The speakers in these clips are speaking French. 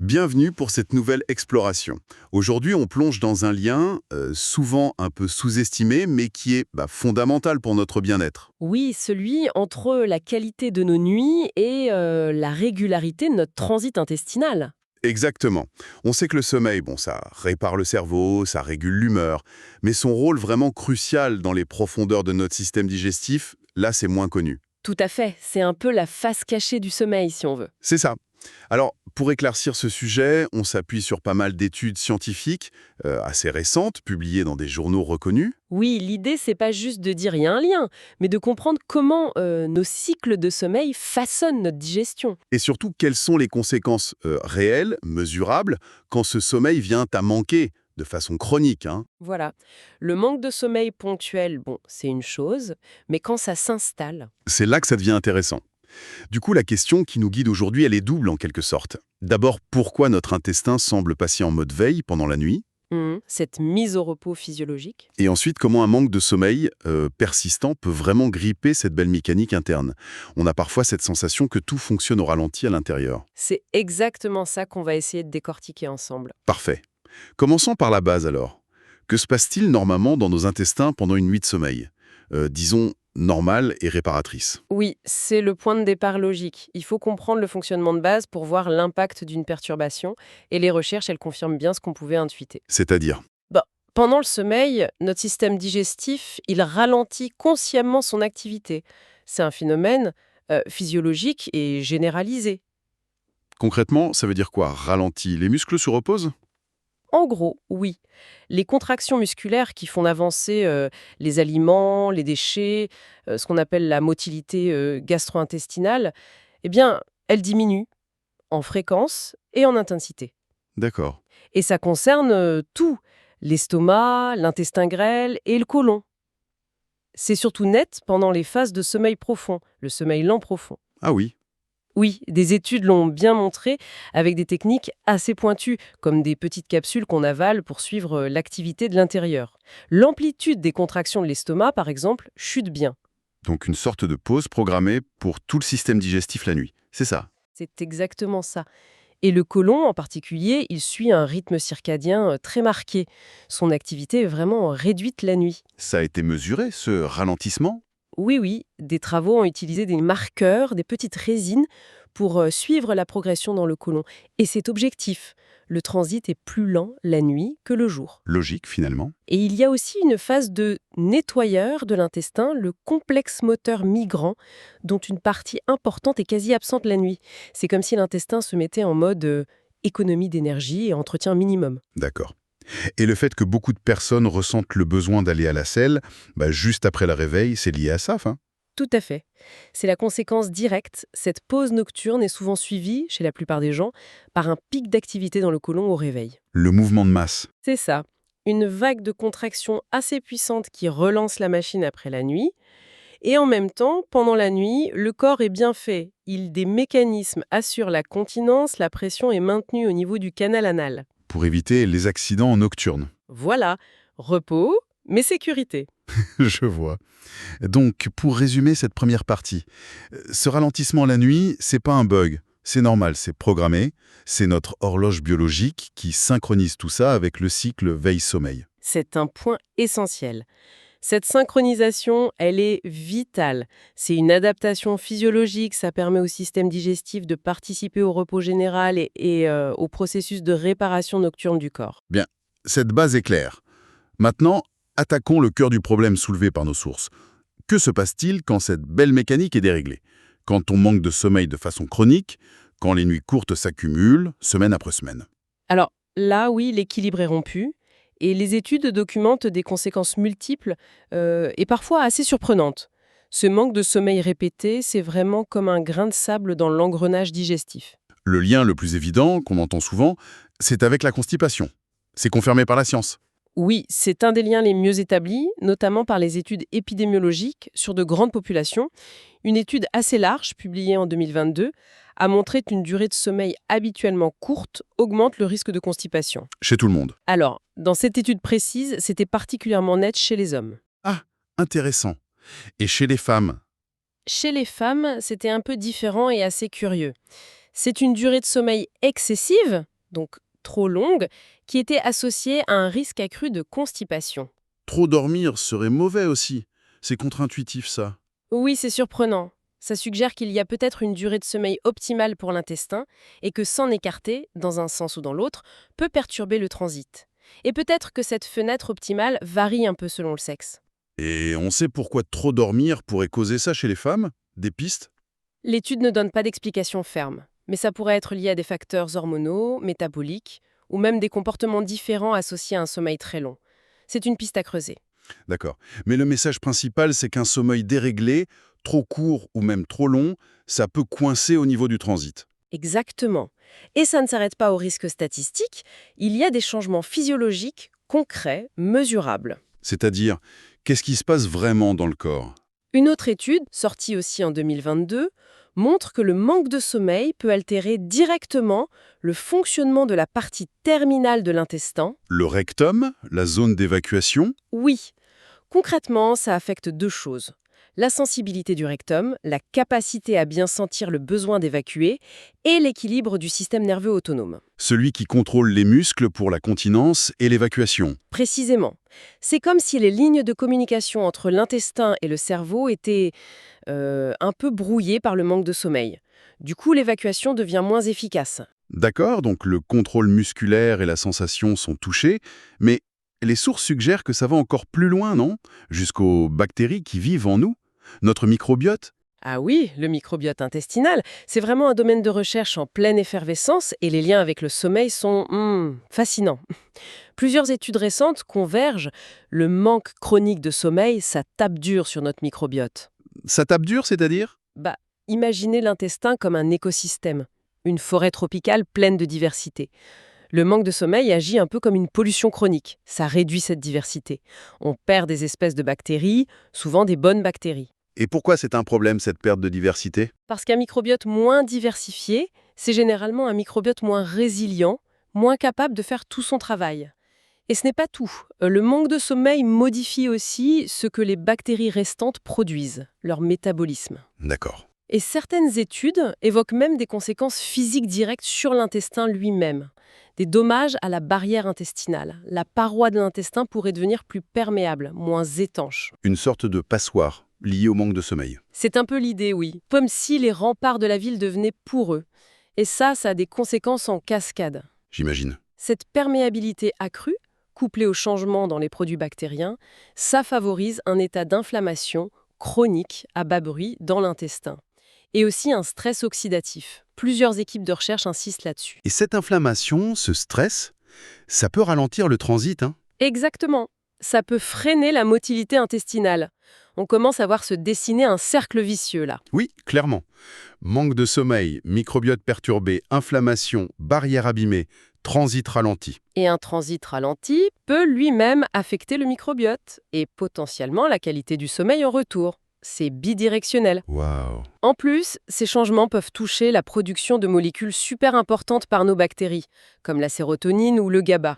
Bienvenue pour cette nouvelle exploration. Aujourd'hui, on plonge dans un lien souvent un peu sous-estimé, mais qui est fondamental pour notre bien-être. Oui, celui entre la qualité de nos nuits et la régularité de notre transit intestinal. Exactement. On sait que le sommeil, ça répare le cerveau, ça régule l'humeur, mais son rôle vraiment crucial dans les profondeurs de notre système digestif, là, c'est moins connu. Tout à fait, c'est un peu la face cachée du sommeil, si on veut. C'est ça. Alors, pour éclaircir ce sujet, on s'appuie sur pas mal d'études scientifiques assez récentes, publiées dans des journaux reconnus. Oui, l'idée, c'est pas juste de dire il y a un lien, mais de comprendre comment nos cycles de sommeil façonnent notre digestion. Et surtout, quelles sont les conséquences réelles, mesurables, quand ce sommeil vient à manquer de façon chronique, hein. Voilà. Le manque de sommeil ponctuel, bon, c'est une chose, mais quand ça s'installe. C'est là que ça devient intéressant. Du coup, la question qui nous guide aujourd'hui, elle est double en quelque sorte. D'abord, pourquoi notre intestin semble passer en mode veille pendant la nuit? Cette mise au repos physiologique. Et ensuite, comment un manque de sommeil persistant peut vraiment gripper cette belle mécanique interne? On a parfois cette sensation que tout fonctionne au ralenti à l'intérieur. C'est exactement ça qu'on va essayer de décortiquer ensemble. Parfait. Commençons par la base alors. Que se passe-t-il normalement dans nos intestins pendant une nuit de sommeil? Disons, normale et réparatrice. Oui, c'est le point de départ logique. Il faut comprendre le fonctionnement de base pour voir l'impact d'une perturbation, et les recherches, elles confirment bien ce qu'on pouvait intuiter. C'est-à-dire? Bon, pendant le sommeil, notre système digestif, il ralentit consciemment son activité. C'est un phénomène physiologique et généralisé. Concrètement, ça veut dire quoi? Ralenti, les muscles se reposent? En gros, oui. Les contractions musculaires qui font avancer les aliments, les déchets, ce qu'on appelle la motilité gastro-intestinale, eh bien, elles diminuent en fréquence et en intensité. D'accord. Et ça concerne tout, l'estomac, l'intestin grêle et le côlon. C'est surtout net pendant les phases de sommeil profond, le sommeil lent profond. Ah oui. Oui, des études l'ont bien montré avec des techniques assez pointues, comme des petites capsules qu'on avale pour suivre l'activité de l'intérieur. L'amplitude des contractions de l'estomac, par exemple, chute bien. Donc une sorte de pause programmée pour tout le système digestif la nuit. C'est ça. C'est exactement ça. Et le côlon, en particulier, il suit un rythme circadien très marqué. Son activité est vraiment réduite la nuit. Ça a été mesuré, ce ralentissement? Oui, oui, des travaux ont utilisé des marqueurs, des petites résines, pour suivre la progression dans le côlon. Et c'est objectif. Le transit est plus lent la nuit que le jour. Logique, finalement. Et il y a aussi une phase de nettoyeur de l'intestin, le complexe moteur migrant, dont une partie importante est quasi absente la nuit. C'est comme si l'intestin se mettait en mode économie d'énergie et entretien minimum. D'accord. Et le fait que beaucoup de personnes ressentent le besoin d'aller à la selle, juste après le réveil, c'est lié à ça, hein? Tout à fait. C'est la conséquence directe. Cette pause nocturne est souvent suivie, chez la plupart des gens, par un pic d'activité dans le côlon au réveil. Le mouvement de masse. C'est ça. Une vague de contraction assez puissante qui relance la machine après la nuit. Et en même temps, pendant la nuit, le corps est bien fait. Des mécanismes assurent la continence, la pression est maintenue au niveau du canal anal. Pour éviter les accidents nocturnes. Voilà, repos, mais sécurité. Je vois. Donc, pour résumer cette première partie, ce ralentissement la nuit, c'est pas un bug. C'est normal, c'est programmé. C'est notre horloge biologique qui synchronise tout ça avec le cycle veille-sommeil. C'est un point essentiel. Cette synchronisation, elle est vitale. C'est une adaptation physiologique, ça permet au système digestif de participer au repos général et au processus de réparation nocturne du corps. Bien, cette base est claire. Maintenant, attaquons le cœur du problème soulevé par nos sources. Que se passe-t-il quand cette belle mécanique est déréglée? Quand on manque de sommeil de façon chronique, quand les nuits courtes s'accumulent, semaine après semaine. Alors là, oui, l'équilibre est rompu. Et les études documentent des conséquences multiples et parfois assez surprenantes. Ce manque de sommeil répété, c'est vraiment comme un grain de sable dans l'engrenage digestif. Le lien le plus évident, qu'on entend souvent, c'est avec la constipation. C'est confirmé par la science. Oui, c'est un des liens les mieux établis, notamment par les études épidémiologiques sur de grandes populations. Une étude assez large, publiée en 2022, a montré qu'une durée de sommeil habituellement courte augmente le risque de constipation. Chez tout le monde. Alors, dans cette étude précise, c'était particulièrement net chez les hommes. Ah, intéressant. Et chez les femmes? Chez les femmes, c'était un peu différent et assez curieux. C'est une durée de sommeil excessive, donc trop longue, qui était associée à un risque accru de constipation. Trop dormir serait mauvais aussi. C'est contre-intuitif, ça. Oui, c'est surprenant. Ça suggère qu'il y a peut-être une durée de sommeil optimale pour l'intestin et que s'en écarter, dans un sens ou dans l'autre, peut perturber le transit. Et peut-être que cette fenêtre optimale varie un peu selon le sexe. Et on sait pourquoi trop dormir pourrait causer ça chez les femmes? Des pistes? L'étude ne donne pas d'explication ferme, mais ça pourrait être lié à des facteurs hormonaux, métaboliques, ou même des comportements différents associés à un sommeil très long. C'est une piste à creuser. D'accord. Mais le message principal, c'est qu'un sommeil déréglé, trop court ou même trop long, ça peut coincer au niveau du transit. Exactement. Et ça ne s'arrête pas aux risques statistiques, il y a des changements physiologiques, concrets, mesurables. C'est-à-dire, qu'est-ce qui se passe vraiment dans le corps? Une autre étude, sortie aussi en 2022, montre que le manque de sommeil peut altérer directement le fonctionnement de la partie terminale de l'intestin. Le rectum, la zone d'évacuation? Oui, concrètement, ça affecte deux choses. La sensibilité du rectum, la capacité à bien sentir le besoin d'évacuer, et l'équilibre du système nerveux autonome. Celui qui contrôle les muscles pour la continence et l'évacuation. Précisément. C'est comme si les lignes de communication entre l'intestin et le cerveau étaient un peu brouillées par le manque de sommeil. Du coup, l'évacuation devient moins efficace. D'accord, donc le contrôle musculaire et la sensation sont touchés, mais les sources suggèrent que ça va encore plus loin, non? Jusqu'aux bactéries qui vivent en nous? Notre microbiote? Ah oui, le microbiote intestinal, c'est vraiment un domaine de recherche en pleine effervescence et les liens avec le sommeil sont fascinants. Plusieurs études récentes convergent. Le manque chronique de sommeil, ça tape dur sur notre microbiote. Ça tape dur, c'est-à-dire? Bah, imaginez l'intestin comme un écosystème, une forêt tropicale pleine de diversité. Le manque de sommeil agit un peu comme une pollution chronique. Ça réduit cette diversité. On perd des espèces de bactéries, souvent des bonnes bactéries. Et pourquoi c'est un problème, cette perte de diversité? Parce qu'un microbiote moins diversifié, c'est généralement un microbiote moins résilient, moins capable de faire tout son travail. Et ce n'est pas tout. Le manque de sommeil modifie aussi ce que les bactéries restantes produisent, leur métabolisme. D'accord. Et certaines études évoquent même des conséquences physiques directes sur l'intestin lui-même. Des dommages à la barrière intestinale. La paroi de l'intestin pourrait devenir plus perméable, moins étanche. Une sorte de passoire liée au manque de sommeil. C'est un peu l'idée, oui. Comme si les remparts de la ville devenaient poreux. Et ça a des conséquences en cascade. J'imagine. Cette perméabilité accrue, couplée au changement dans les produits bactériens, ça favorise un état d'inflammation chronique à bas bruit dans l'intestin. Et aussi un stress oxydatif. Plusieurs équipes de recherche insistent là-dessus. Et cette inflammation, ce stress, ça peut ralentir le transit, hein? Exactement. Ça peut freiner la motilité intestinale. On commence à voir se dessiner un cercle vicieux là. Oui, clairement. Manque de sommeil, microbiote perturbé, inflammation, barrière abîmée, transit ralenti. Et un transit ralenti peut lui-même affecter le microbiote et potentiellement la qualité du sommeil en retour. C'est bidirectionnel. Waouh. En plus, ces changements peuvent toucher la production de molécules super importantes par nos bactéries, comme la sérotonine ou le GABA.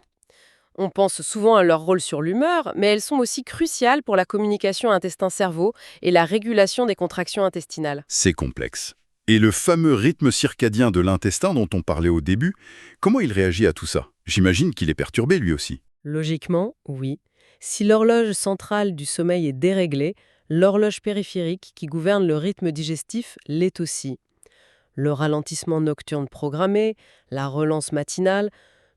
On pense souvent à leur rôle sur l'humeur, mais elles sont aussi cruciales pour la communication intestin-cerveau et la régulation des contractions intestinales. C'est complexe. Et le fameux rythme circadien de l'intestin dont on parlait au début, comment il réagit à tout ça? J'imagine qu'il est perturbé lui aussi. Logiquement, oui. Si l'horloge centrale du sommeil est déréglée, l'horloge périphérique qui gouverne le rythme digestif l'est aussi. Le ralentissement nocturne programmé, la relance matinale,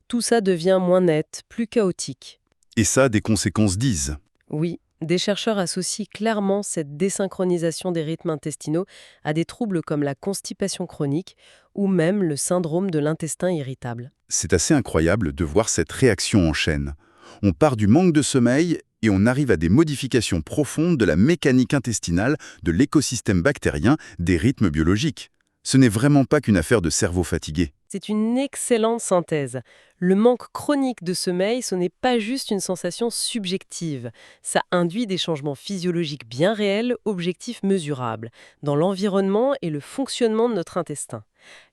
tout ça devient moins net, plus chaotique. Et ça a des conséquences disent. Oui, des chercheurs associent clairement cette désynchronisation des rythmes intestinaux à des troubles comme la constipation chronique ou même le syndrome de l'intestin irritable. C'est assez incroyable de voir cette réaction en chaîne. On part du manque de sommeil et on arrive à des modifications profondes de la mécanique intestinale, de l'écosystème bactérien, des rythmes biologiques. Ce n'est vraiment pas qu'une affaire de cerveau fatigué. C'est une excellente synthèse. Le manque chronique de sommeil, ce n'est pas juste une sensation subjective. Ça induit des changements physiologiques bien réels, objectifs mesurables, dans l'environnement et le fonctionnement de notre intestin.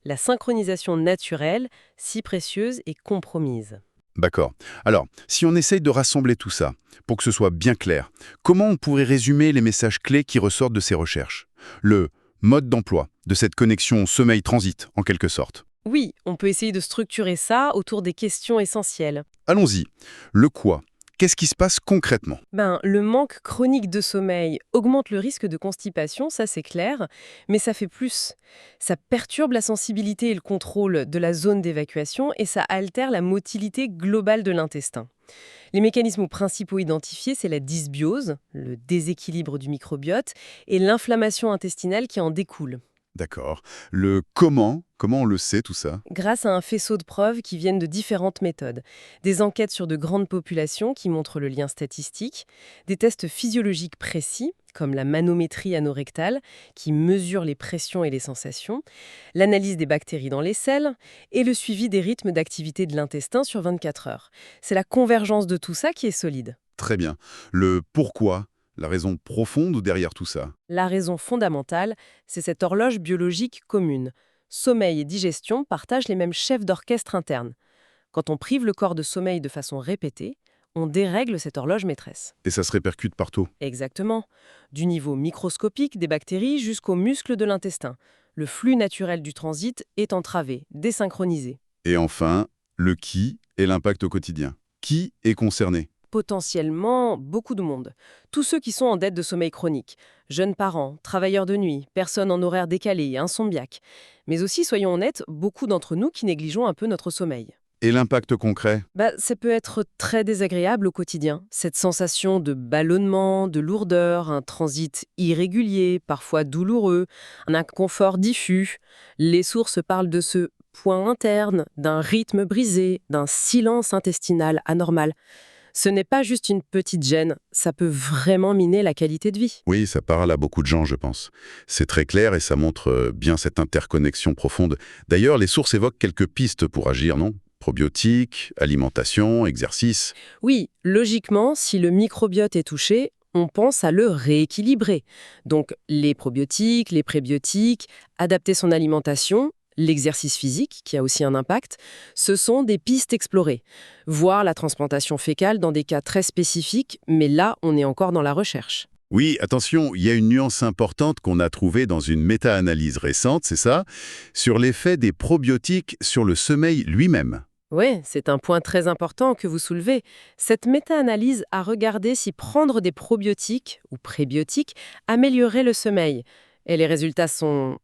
La synchronisation naturelle, si précieuse, est compromise. D'accord. Alors, si on essaye de rassembler tout ça, pour que ce soit bien clair, comment on pourrait résumer les messages clés qui ressortent de ces recherches? Le mode d'emploi de cette connexion sommeil-transit, en quelque sorte. Oui, on peut essayer de structurer ça autour des questions essentielles. Allons-y. Le quoi? Qu'est-ce qui se passe concrètement? Le manque chronique de sommeil augmente le risque de constipation, ça c'est clair, mais ça fait plus. Ça perturbe la sensibilité et le contrôle de la zone d'évacuation et ça altère la motilité globale de l'intestin. Les mécanismes principaux identifiés, c'est la dysbiose, le déséquilibre du microbiote, et l'inflammation intestinale qui en découle. D'accord. Le comment on le sait tout ça? Grâce à un faisceau de preuves qui viennent de différentes méthodes. Des enquêtes sur de grandes populations qui montrent le lien statistique, des tests physiologiques précis, comme la manométrie anorectale, qui mesure les pressions et les sensations, l'analyse des bactéries dans les selles, et le suivi des rythmes d'activité de l'intestin sur 24 heures. C'est la convergence de tout ça qui est solide. Très bien. Le pourquoi? La raison profonde derrière tout ça? La raison fondamentale, c'est cette horloge biologique commune. Sommeil et digestion partagent les mêmes chefs d'orchestre internes. Quand on prive le corps de sommeil de façon répétée, on dérègle cette horloge maîtresse. Et ça se répercute partout. Exactement. Du niveau microscopique des bactéries jusqu'aux muscles de l'intestin. Le flux naturel du transit est entravé, désynchronisé. Et enfin, le qui et l'impact au quotidien. Qui est concerné? Potentiellement, beaucoup de monde. Tous ceux qui sont en dette de sommeil chronique. Jeunes parents, travailleurs de nuit, personnes en horaire décalé, insomniaques. Mais aussi, soyons honnêtes, beaucoup d'entre nous qui négligeons un peu notre sommeil. Et l'impact concret? Ça peut être très désagréable au quotidien. Cette sensation de ballonnement, de lourdeur, un transit irrégulier, parfois douloureux, un inconfort diffus. Les sources parlent de ce point interne, d'un rythme brisé, d'un silence intestinal anormal. Ce n'est pas juste une petite gêne, ça peut vraiment miner la qualité de vie. Oui, ça parle à beaucoup de gens, je pense. C'est très clair et ça montre bien cette interconnexion profonde. D'ailleurs, les sources évoquent quelques pistes pour agir, non? Probiotiques, alimentation, exercice. Oui, logiquement, si le microbiote est touché, on pense à le rééquilibrer. Donc les probiotiques, les prébiotiques, adapter son alimentation, l'exercice physique, qui a aussi un impact, ce sont des pistes explorées. Voir la transplantation fécale dans des cas très spécifiques, mais là, on est encore dans la recherche. Oui, attention, il y a une nuance importante qu'on a trouvée dans une méta-analyse récente, c'est ça, sur l'effet des probiotiques sur le sommeil lui-même. Oui, c'est un point très important que vous soulevez. Cette méta-analyse a regardé si prendre des probiotiques ou prébiotiques améliorait le sommeil. Et les résultats sont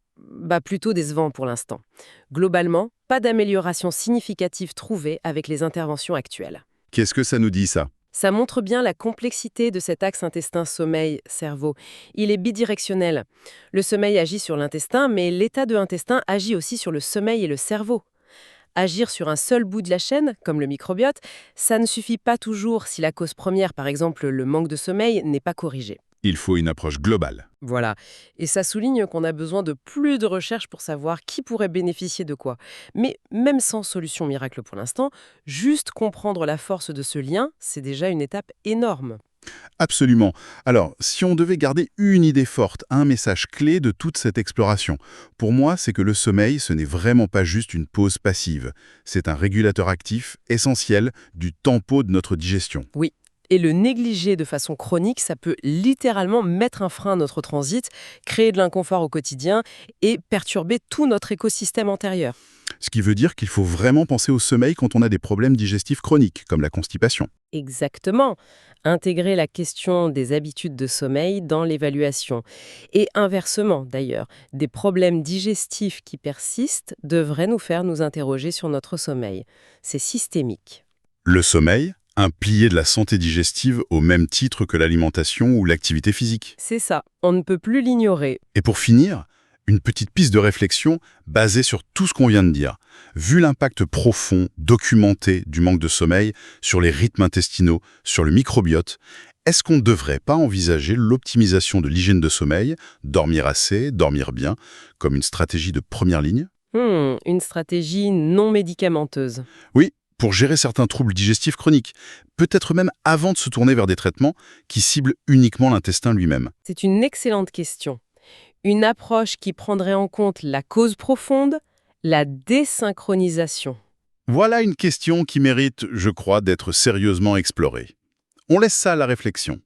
plutôt décevants pour l'instant. Globalement, pas d'amélioration significative trouvée avec les interventions actuelles. Qu'est-ce que ça nous dit, ça? Ça montre bien la complexité de cet axe intestin-sommeil-cerveau. Il est bidirectionnel. Le sommeil agit sur l'intestin, mais l'état de l'intestin agit aussi sur le sommeil et le cerveau. Agir sur un seul bout de la chaîne, comme le microbiote, ça ne suffit pas toujours si la cause première, par exemple le manque de sommeil, n'est pas corrigée. Il faut une approche globale. Voilà. Et ça souligne qu'on a besoin de plus de recherches pour savoir qui pourrait bénéficier de quoi. Mais même sans solution miracle pour l'instant, juste comprendre la force de ce lien, c'est déjà une étape énorme. Absolument. Alors, si on devait garder une idée forte, un message clé de toute cette exploration, pour moi, c'est que le sommeil, ce n'est vraiment pas juste une pause passive. C'est un régulateur actif, essentiel, du tempo de notre digestion. Oui. Et le négliger de façon chronique, ça peut littéralement mettre un frein à notre transit, créer de l'inconfort au quotidien et perturber tout notre écosystème antérieur. Ce qui veut dire qu'il faut vraiment penser au sommeil quand on a des problèmes digestifs chroniques, comme la constipation. Exactement. Intégrer la question des habitudes de sommeil dans l'évaluation. Et inversement, d'ailleurs, des problèmes digestifs qui persistent devraient nous faire nous interroger sur notre sommeil. C'est systémique. Le sommeil, un pilier de la santé digestive au même titre que l'alimentation ou l'activité physique. C'est ça, on ne peut plus l'ignorer. Et pour finir, une petite piste de réflexion basée sur tout ce qu'on vient de dire. Vu l'impact profond, documenté du manque de sommeil sur les rythmes intestinaux, sur le microbiote, est-ce qu'on ne devrait pas envisager l'optimisation de l'hygiène de sommeil, dormir assez, dormir bien, comme une stratégie de première ligne? Une stratégie non médicamenteuse. Oui, pour gérer certains troubles digestifs chroniques, peut-être même avant de se tourner vers des traitements qui ciblent uniquement l'intestin lui-même. C'est une excellente question. Une approche qui prendrait en compte la cause profonde, la désynchronisation. Voilà une question qui mérite, je crois, d'être sérieusement explorée. On laisse ça à la réflexion.